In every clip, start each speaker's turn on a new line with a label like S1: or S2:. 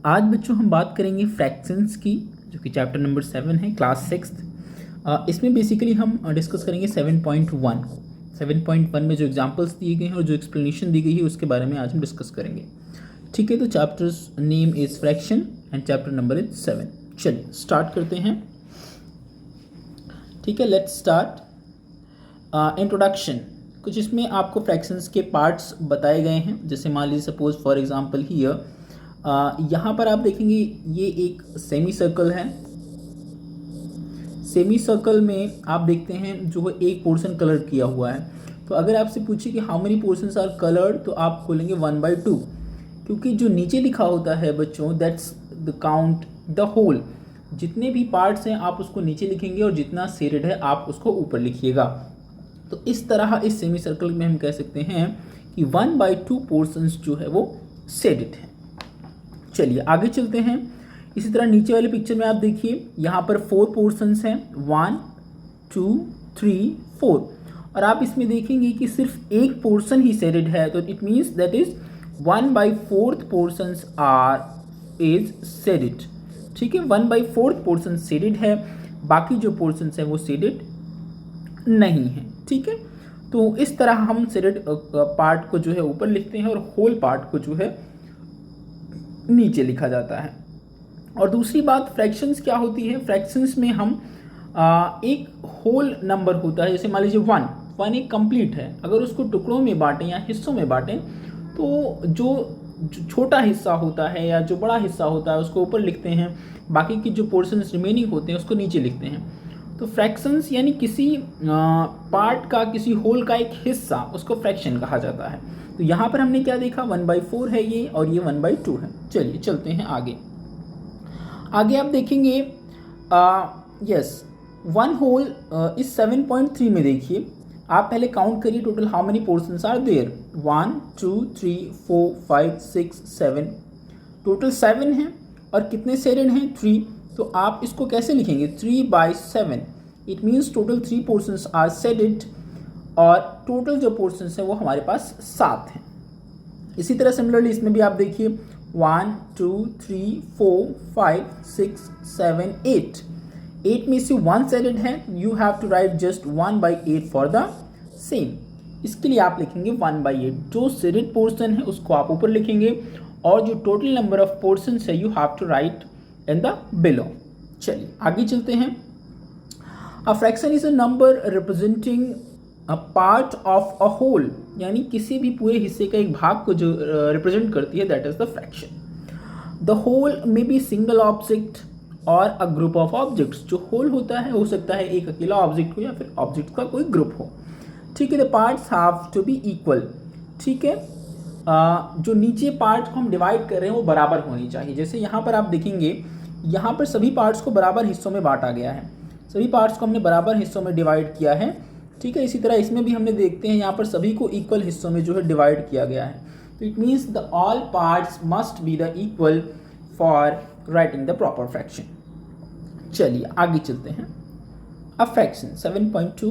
S1: आज बच्चों हम बात करेंगे फ्रैक्शंस की, जो कि चैप्टर नंबर 7 है, क्लास 6। इसमें बेसिकली हम डिस्कस करेंगे 7.1 को। 7.1 में जो एग्जांपल्स दिए गए हैं और जो एक्सप्लेनेशन दी गई है उसके बारे में आज हम डिस्कस करेंगे। ठीक है, तो chapters name is fraction and chapter number is 7। चलिए स्टार्ट करते हैं। ठीक है, लेट्स स्टार्ट। इंट्रोडक्शन। कुछ इसमें आपको फ्रैक्शंस के पार्ट्स बताए गए हैं। जैसे मान लीजिए सपोज फॉर एग्जांपल हियर, यहाँ पर आप देखेंगे ये एक सेमी सर्कल है। सेमी सर्कल में आप देखते हैं जो है एक पोर्शन कलर किया हुआ है। तो अगर आपसे पूछे कि how many portions are coloured, तो आप खोलेंगे 1/2, क्योंकि जो नीचे लिखा होता है बच्चों that's the count the whole. जितने भी पार्ट्स हैं आप उसको नीचे लिखेंगे और जितना शेडेड है आप उसको ऊपर लिखिएगा। तो इस तरह इस सेमी सर्कल में हम कह सकते हैं कि 1/2 पोर्शंस जो है वो शेडेड है। चलिए आगे चलते हैं। इसी तरह नीचे वाले पिक्चर में आप देखिए, यहाँ पर 4 पोर्शंस हैं, 1 2 3 4, और आप इसमें देखेंगे कि सिर्फ एक पोर्शन ही शेडेड है। तो it means that is 1/4 portions are is shaded. ठीक है, 1/4 पोर्शन शेडेड है, बाकी जो पोर्शंस हैं वो शेडेड नहीं है। ठीक है, तो इस तरह हम शेडेड पार्ट को जो है ऊपर लिखते हैं और होल पार्ट को जो है नीचे लिखा जाता है। और दूसरी बात, फ्रैक्शंस क्या होती है? फ्रैक्शंस में हम एक होल नंबर होता है। जैसे मान लीजिए 1 एक कंप्लीट है। अगर उसको टुकड़ों में बांटें या हिस्सों में बांटें, तो जो छोटा हिस्सा होता है या जो बड़ा हिस्सा होता है उसको ऊपर लिखते हैं, बाकी की जो पोर्शंस रिमेनिंग होते हैं उसको नीचे लिखते हैं। तो फ्रैक्शंस यानी किसी पार्ट का, किसी होल का एक हिस्सा, उसको फ्रैक्शन कहा जाता है। तो यहाँ पर हमने क्या देखा, 1/4 है ये और ये 1/2 है। चलिए चलते हैं आगे। आगे आप देखेंगे यस, 1 होल इस 7.3 में देखिए, आप पहले काउंट करिए total how many portions are there. 1 2 3 4 5 6 7, total 7 हैं। और कितने शेडेड हैं? 3। तो आप इसको कैसे लिखेंगे? 3/7। It means total 3 portions are shaded और टोटल जो पोर्शंस है वो हमारे पास 7 हैं। इसी तरह सिमिलरली इसमें भी आप देखिए 1 2 3 4 5 6 7 8। 8 में से 1 शेडेड है। You have to write just 1/8 for the same. इसके लिए आप लिखेंगे 1/8। जो शेडेड पोर्शन है उसको आप ऊपर लिखेंगे और जो टोटल नंबर ऑफ पोर्शंस है you have to write in the below. चलिए आगे चलते हैं। A fraction is a number representing a part of a whole, यानी किसी भी पूरे हिस्से का एक भाग को जो रिप्रेजेंट करती है, that is the fraction. The whole में बी सिंगल ऑब्जेक्ट और अ ग्रुप ऑफ ऑब्जेक्ट्स। जो होल होता है हो सकता है एक अकेला ऑब्जेक्ट हो या फिर ऑब्जेक्ट का कोई ग्रुप हो। ठीक है, the parts have to be equal. ठीक है, जो नीचे पार्ट को हम डिवाइड कर रहे हैं वो बराबर होनी चाहिए। जैसे यहाँ पर आप देखेंगे, यहाँ पर सभी पार्ट्स को बराबर हिस्सों में बांटा गया है, सभी पार्ट्स को हमने बराबर हिस्सों में डिवाइड किया है। ठीक है, इसी तरह इसमें भी हमने देखते हैं यहाँ पर सभी को इक्वल हिस्सों में जो है डिवाइड किया गया है। तो it means the all parts must be the equal for writing the proper fraction. चलिए आगे चलते हैं। अब फ्रैक्शन 7.2,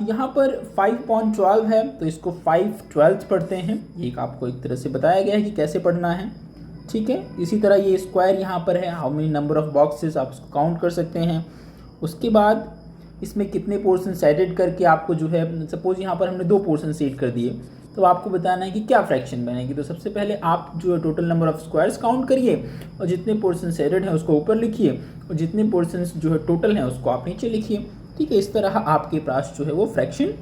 S1: यहाँ पर 5/12 है, तो इसको 5/12 पढ़ते हैं। ये आपको एक तरह से बताया गया है कि कैसे पढ़ना है। ठीक है, इसी तरह ये स्क्वायर यहाँ पर है, how many number of boxes, आप इसको काउंट कर सकते हैं। उसके बाद इसमें कितने पोर्शन सेटेड करके आपको जो है, सपोज यहाँ पर हमने 2 पोर्शन सेट कर दिए, तो आपको बताना है कि क्या फ्रैक्शन बनेगी। तो सबसे पहले आप जो है total number of squares count करिए और जितने पोर्शन सेटेड हैं उसको ऊपर लिखिए और जितने पोर्शन जो है टोटल हैं उसको आप नीचे लिखिए। ठीक है, इस तरह आपके पास जो है वो फ्रैक्शन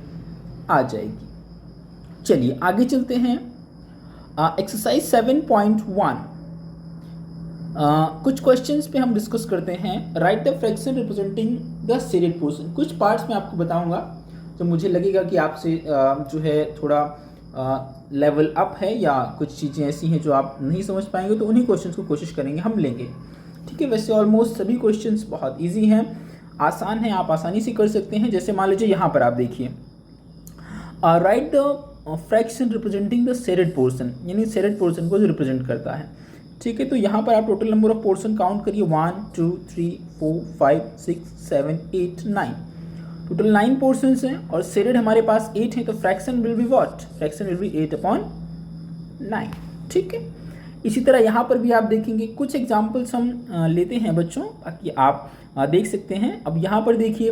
S1: आ जाएगी। चलिए आगे चलते हैं। एक्सरसाइज 7.1, कुछ क्वेश्चंस पे हम डिस्कस करते हैं। Right the fraction representing the shaded portion. कुछ पार्ट्स में आपको बताऊंगा तो मुझे लगेगा कि आपसे जो है थोड़ा लेवल अप है या कुछ चीज़ें ऐसी हैं जो आप नहीं समझ पाएंगे, तो उन्हीं क्वेश्चंस को कोशिश करेंगे हम लेंगे। ठीक है, वैसे ऑलमोस्ट सभी क्वेश्चंस बहुत ईजी हैं, आसान हैं, आप आसानी से कर सकते हैं। जैसे मान लीजिए यहाँ पर आप देखिए, right the fraction representing the shaded portion, यानी शेडेड पोर्शन को जो रिप्रेजेंट करता है। ठीक है, तो यहाँ पर आप total number of portion count करिए 1 2 3 4 5 6 7 8 9। टोटल 9 पोर्शंस हैं और शेडेड हमारे पास 8 हैं, तो fraction will be what? Fraction will be 8/9। ठीक है, इसी तरह यहाँ पर भी आप देखेंगे, कुछ एग्जाम्पल्स हम लेते हैं बच्चों ताकि आप देख सकते हैं। अब यहाँ पर देखिए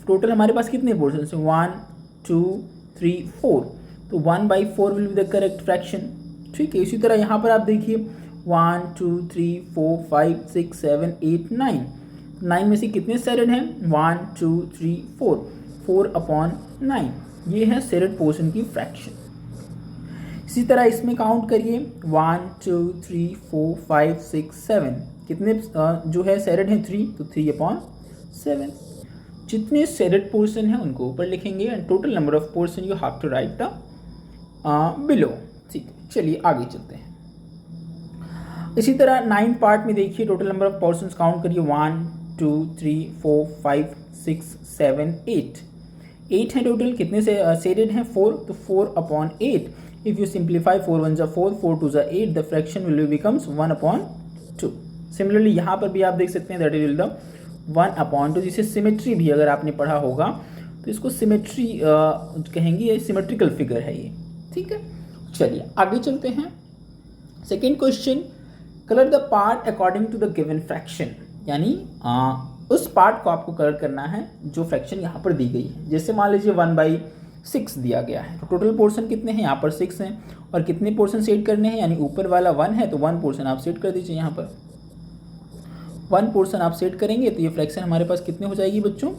S1: टोटल हमारे पास कितने पोर्शन है, 1 2 3 4, तो 1/4 will be the correct fraction. ठीक है, इसी तरह यहाँ पर आप देखिए 1 2 3 4 5 6 7 8 9, 9 में से कितने सेरेड हैं, 1 2 3 4, 4/9, ये है सेरेड पोर्शन की फ्रैक्शन। इसी तरह इसमें काउंट करिए 1 2 3 4 5 6 7, कितने जो है सेरेड हैं 3, तो 3/7। जितने सेरेड पोर्शन हैं उनको ऊपर लिखेंगे and total number of portion you have to write the below. ठीक है, चलिए आगे चलते हैं। इसी तरह 9 पार्ट में देखिए total number of portion count करिए 1 2 3 4 5 6 7 8, 8 है टोटल, कितने से सेरेड हैं 4, तो 4/8। If you simplify 4 1 जा 4, 4 2 जा 8, the fraction will becomes 1/2। Similarly यहाँ पर भी आप देख सकते हैं that is the 1/2, जिसे सिमेट्री भी अगर आपने पढ़ा होगा तो इसको सिमेट्री कहेंगे, ये सिमेट्रिकल फिगर है ये। ठीक है, चलिए आगे चलते हैं। Second question, colour the part according to the given fraction, यानी उस पार्ट को आपको कलर करना है जो फ्रैक्शन यहाँ पर दी गई है। जैसे मान लीजिए 1/6 दिया गया है, तो टोटल पोर्शन कितने हैं, यहाँ पर 6 हैं, और कितने पोर्शन सेट करने हैं, यानी ऊपर वाला 1 है तो 1 पोर्शन आप सेट कर दीजिए। यहाँ पर 1 पोर्शन आप सेट करेंगे तो ये फ्रैक्शन हमारे पास कितने हो जाएगी बच्चों,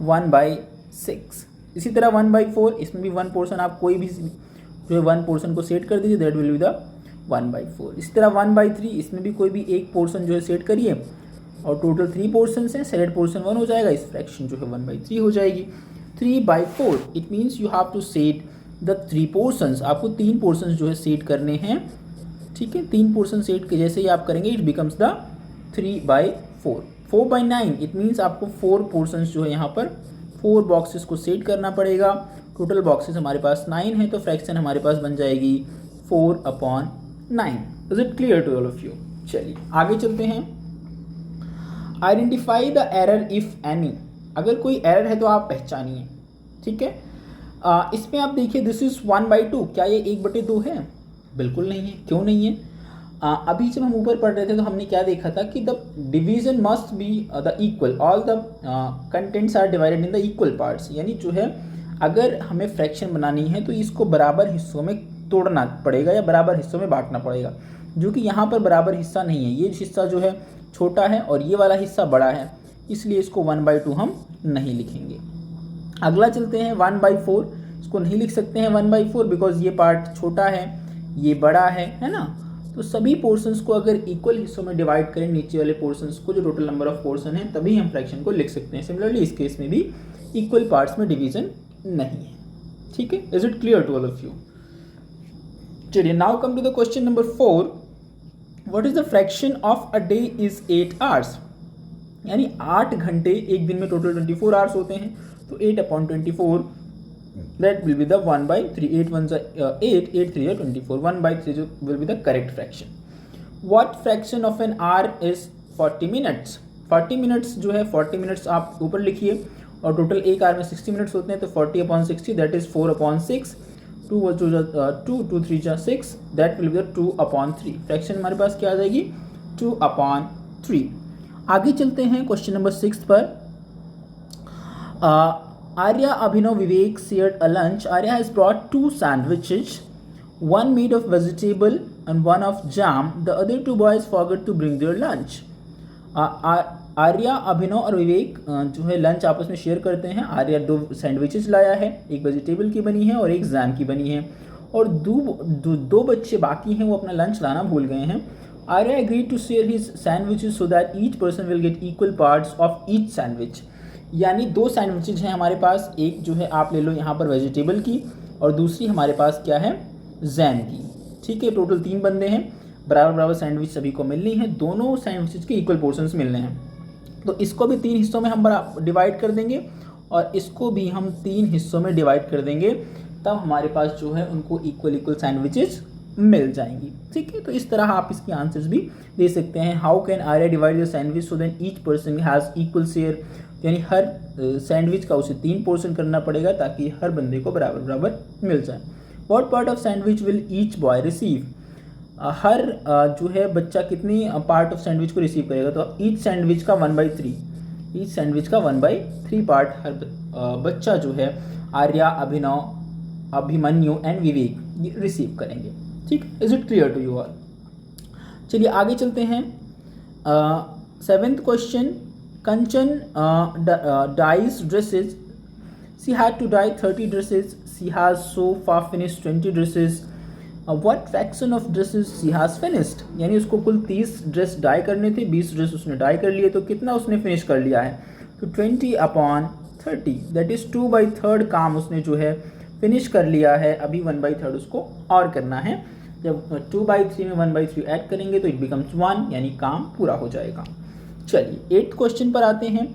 S1: 1/6। इसी तरह 1/4, इसमें भी 1 पोर्शन आप कोई भी जो है 1 पोर्शन को सेट कर दीजिए, दैट विल बी द 1/4। इसी तरह 1/3, इसमें भी कोई भी एक पोर्शन जो है सेट करिए, और टोटल 3 पोर्शन हैं, सेलेक्ट पोर्शन 1 हो जाएगा, इस फ्रैक्शन जो है 1/3 हो जाएगी। 3/4, it means you have to set the 3 portions, आपको 3 पोर्शंस जो है सेट करने हैं। ठीक है, 3 पोर्शन सेट के जैसे ही आप करेंगे it becomes the 3/4। 4/9, it means आपको 4 पोर्शंस जो है यहाँ पर 4 बॉक्सेस को सेट करना पड़ेगा। टोटल बॉक्सेस हमारे पास 9 है, तो फ्रैक्शन हमारे पास बन जाएगी 4/9। Is it clear to all of you? चलिए आगे चलते हैं। Identify the error if any, अगर कोई एरर है तो आप पहचानिए। ठीक है, इसमें आप देखिए दिस इज 1/2, क्या ये 1/2 है? बिल्कुल नहीं है। क्यों नहीं है? अभी जब हम ऊपर पढ़ रहे थे तो हमने क्या देखा था कि the division must be the equal, all the contents are divided in the equal parts, यानी जो है अगर हमें फ्रैक्शन बनानी है तो इसको बराबर हिस्सों में तोड़ना पड़ेगा या बराबर हिस्सों में बांटना पड़ेगा, जो कि यहाँ पर बराबर हिस्सा नहीं है। ये हिस्सा जो है छोटा है और ये वाला हिस्सा बड़ा है, इसलिए इसको 1/2 हम नहीं लिखेंगे। अगला चलते हैं 1/4, इसको नहीं लिख सकते हैं 1/4 बिकॉज ये पार्ट छोटा है, ये बड़ा है ना। तो सभी पोर्शंस को अगर इक्वल हिस्सों में डिवाइड करें, नीचे वाले पोर्शंस को, जो टोटल नंबर ऑफ पोर्शन है, तभी हम फ्रैक्शन को लिख सकते हैं। सिमिलरली इस केस में भी इक्वल पार्ट्स में डिवीजन नहीं है। ठीक है, is it clear to all of you? चलिए now come to the question number 4, what is the fraction of a day is 8 hours, यानी 8 घंटे एक दिन में टोटल 24 आवर्स होते हैं, तो 8/24 that will be the 1/3, 8 1s 8, 8 3 24, 1/3 will be the correct fraction. What fraction of an hour is 40 minutes? 40 minutes जो है 40 minutes आप ऊपर लिखिए, और टोटल एक आवर में 60 मिनट्स होते हैं, तो 40/60 that is 4/6, 2 2 3 6, that will be the 2/3। Fraction हमारे पास क्या आ जाएगी, 2/3। आगे चलते हैं क्वेश्चन नंबर 6 पर। Arya, Abhinav, Vivek shared a lunch. Arya has brought 2 sandwiches, one made of vegetable and one of jam. The other 2 boys forgot to bring their lunch. Arya, अभिनव और विवेक जो है लंच आपस में शेयर करते हैं। आर्या 2 सैंडविचेस लाया है, एक वेजिटेबल की बनी है और एक जैम की बनी है, और दो बच्चे बाकी हैं, वो अपना लंच लाना भूल गए हैं। Arya agreed to share his sandwiches so that each person will get equal parts of each sandwich. यानी 2 सैंडविचेज हैं हमारे पास, एक जो है आप ले लो यहाँ पर वेजिटेबल की, और दूसरी हमारे पास क्या है, जैम की। ठीक है, टोटल 3 बंदे हैं, बराबर बराबर सैंडविच सभी को मिलनी है, दोनों सैंडविचेज के इक्वल पोर्शंस मिलने हैं। तो इसको भी 3 हिस्सों में हम डिवाइड कर देंगे, और इसको भी हम 3 हिस्सों में डिवाइड कर देंगे, तब हमारे पास जो है उनको इक्वल सैंडविचेज मिल जाएंगी। ठीक है, तो इस तरह आप इसके आंसर्स भी दे सकते हैं। How can Arya divide the sandwich so that each person has equal share, यानी हर सैंडविच का उसे 3 पोर्शन करना पड़ेगा ताकि हर बंदे को बराबर बराबर मिल जाए। What part of sandwich will each boy receive? हर जो है बच्चा कितनी पार्ट ऑफ सैंडविच को रिसीव करेगा, तो ईच सैंडविच का 1/3, ईच सैंडविच का 1/3 पार्ट हर बच्चा जो है आर्या, अभिनव, अभिमन्यु एंड विवेक ये रिसीव करेंगे। ठीक, is it clear to you all? चलिए आगे चलते हैं। 7th question, Kanchan dyes dresses, she had to dye 30 dresses, she has so far finished 20 dresses, what fraction of dresses she has finished, यानी उसको कुल 30 ड्रेस डाई करने थे, 20 ड्रेस उसने डाई कर लिए, तो कितना उसने फिनिश कर लिया है, तो 20/30, दैट इज़ 2/3 काम उसने जो है फिनिश कर लिया है। अभी 1/3 उसको और करना है, जब 2/3 में 1/3 ऐड करेंगे तो इट बिकम्स 1, यानी काम पूरा हो जाएगा। चलिए 8th क्वेश्चन पर आते हैं।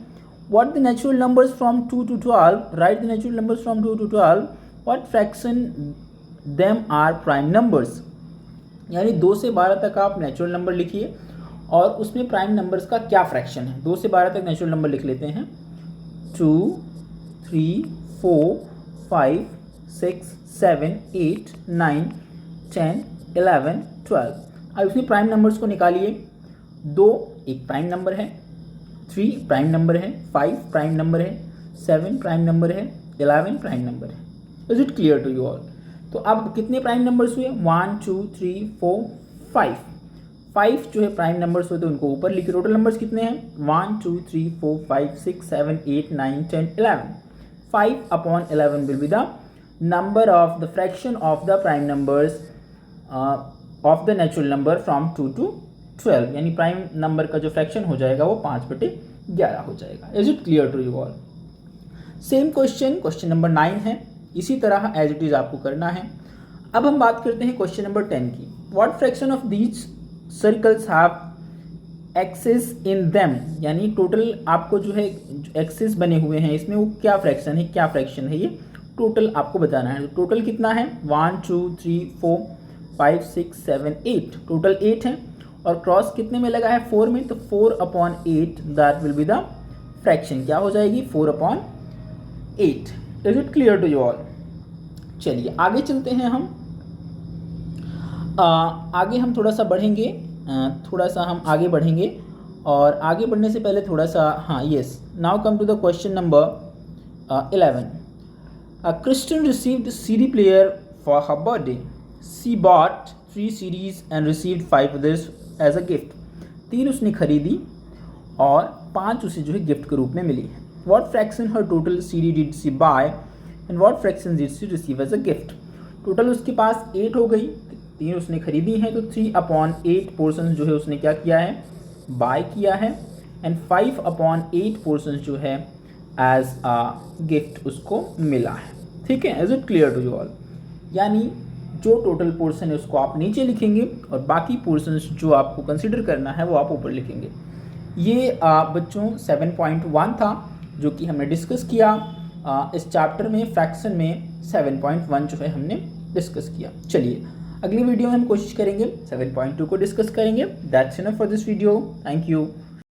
S1: What the natural numbers from 2 to 12, write the natural numbers from 2 to 12, what fraction them are prime numbers, यानी 2 से 12 तक आप नेचुरल नंबर लिखिए और उसमें प्राइम नंबर्स का क्या फ्रैक्शन है। 2 से 12 तक नेचुरल नंबर लिख लेते हैं, 2, 3, 4, 5, 6, 7, 8, 9, 10, 11, 12। अब इसमें प्राइम नंबर्स को निकालिए। 2 एक प्राइम नंबर है, 3 प्राइम नंबर है, 5 प्राइम नंबर है, 7 प्राइम नंबर है, 11 प्राइम नंबर है। Is it clear to you all? तो अब कितने प्राइम नंबर्स हुए, 1, 2, 3, 4, 5। 5 जो है प्राइम नंबर्स होते हैं उनको ऊपर लिखिए। टोटल नंबर्स कितने हैं, 1, 2, 3, 4, 5, 6, 7, 8, 9, 10, 11। 5/11 will be the number of the fraction of the prime numbers of the natural number from 2 to 12, यानी प्राइम नंबर का जो फ्रैक्शन हो जाएगा वो 5/11 हो जाएगा। Is it clear to you all? Same question number 9 है, इसी तरह एज इट इज आपको करना है। अब हम बात करते हैं क्वेश्चन नंबर 10 की। What fraction of these circles have access in them, यानी टोटल आपको जो है एक्सेस बने हुए हैं इसमें वो क्या फ्रैक्शन है, ये टोटल आपको बताना है। टोटल कितना है, 1, 2, 3, 4, 5, 6, 7, 8, टोटल 8 है और क्रॉस कितने में लगा है, 4 में, तो 4/8 that will be the fraction, क्या हो जाएगी, 4/8। Is it clear to you all? चलिए आगे चलते हैं हम। आगे हम थोड़ा सा बढ़ेंगे, हम आगे बढ़ेंगे और आगे बढ़ने से पहले थोड़ा सा, हाँ yes, now come to the question number 11। Kristen received CD player for her birthday. She bought 3 CDs and received 5 others as a gift. 3 उसने खरीदी और 5 उसे जो है गिफ्ट के रूप में मिली है। What fraction her total CD did she buy and what fraction did she receive as a gift? Total उसके पास 8 हो गई, 3 उसने खरीदी हैं, तो 3/8 पोर्शन जो है उसने क्या किया है, बाय किया है, एंड 5/8 पोर्शन जो है एज अ गिफ्ट उसको मिला है। ठीक है, is it clear to you all? यानी जो टोटल पोर्शन है उसको आप नीचे लिखेंगे और बाकी पोर्शंस जो आपको कंसिडर करना है वो आप ऊपर लिखेंगे। ये बच्चों 7.1 था जो कि हमने डिस्कस किया इस चैप्टर में। फ्रैक्शन में 7.1 जो है हमने डिस्कस किया। चलिए अगली वीडियो में हम कोशिश करेंगे 7.2 को डिस्कस करेंगे। That's enough for this video. Thank you.